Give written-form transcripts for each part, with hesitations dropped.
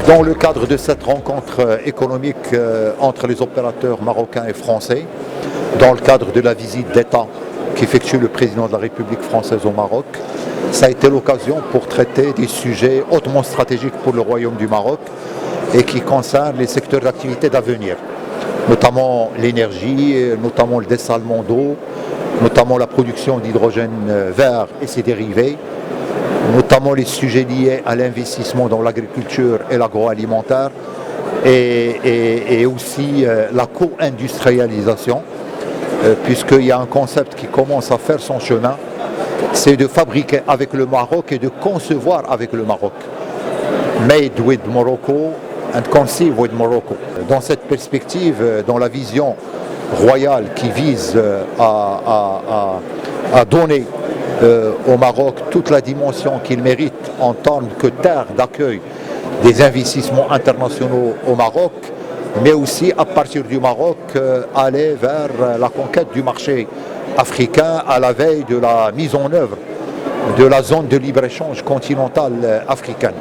Dans le cadre de cette rencontre économique entre les opérateurs marocains et français, dans le cadre de la visite d'État qu'effectue le président de la République française au Maroc, ça a été l'occasion pour traiter des sujets hautement stratégiques pour le Royaume du Maroc et qui concernent les secteurs d'activité d'avenir, notamment l'énergie, notamment le dessalement d'eau, notamment la production d'hydrogène vert et ses dérivés, notamment les sujets liés à l'investissement dans l'agriculture et l'agroalimentaire et aussi la co-industrialisation, puisqu'il y a un concept qui commence à faire son chemin, c'est de fabriquer avec le Maroc et de concevoir avec le Maroc. Made with Morocco and conceived with Morocco. Dans cette perspective, dans la vision royale qui vise à donner au Maroc toute la dimension qu'il mérite en tant que terre d'accueil des investissements internationaux au Maroc, mais aussi à partir du Maroc aller vers la conquête du marché africain à la veille de la mise en œuvre de la zone de libre-échange continentale africaine.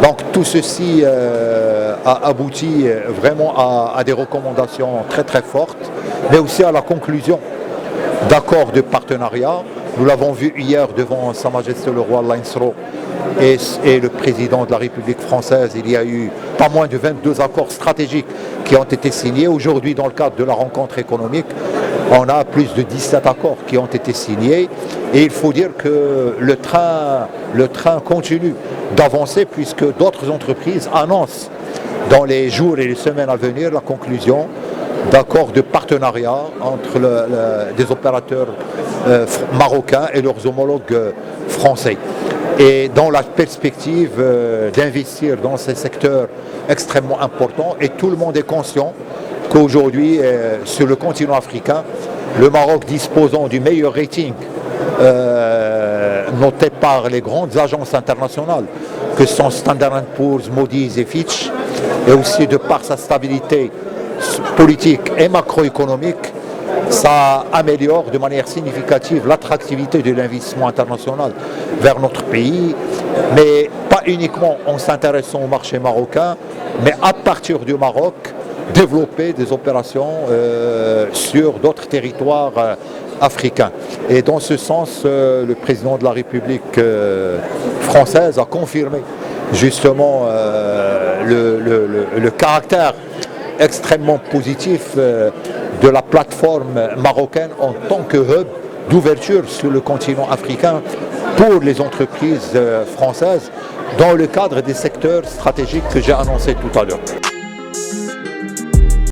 Donc tout ceci a abouti vraiment à des recommandations très très fortes, mais aussi à la conclusion d'accords de partenariat. Nous l'avons vu hier devant Sa Majesté le Roi Lainsro et le président de la République française. Il y a eu pas moins de 22 accords stratégiques qui ont été signés. Aujourd'hui, dans le cadre de la rencontre économique, on a plus de 17 accords qui ont été signés. Et il faut dire que le train continue d'avancer puisque d'autres entreprises annoncent dans les jours et les semaines à venir la conclusion d'accords de partenariat entre des opérateurs marocains et leurs homologues français. Et dans la perspective d'investir dans ces secteurs extrêmement importants, et tout le monde est conscient qu'aujourd'hui, sur le continent africain, le Maroc disposant du meilleur rating noté par les grandes agences internationales que sont Standard & Poor's, Moody's et Fitch, et aussi de par sa stabilité politique et macroéconomique, ça améliore de manière significative l'attractivité de l'investissement international vers notre pays, mais pas uniquement en s'intéressant au marché marocain, mais à partir du Maroc, développer des opérations sur d'autres territoires africains. Et dans ce sens, le président de la République française a confirmé justement le caractère extrêmement positif de la plateforme marocaine en tant que hub d'ouverture sur le continent africain pour les entreprises françaises dans le cadre des secteurs stratégiques que j'ai annoncés tout à l'heure.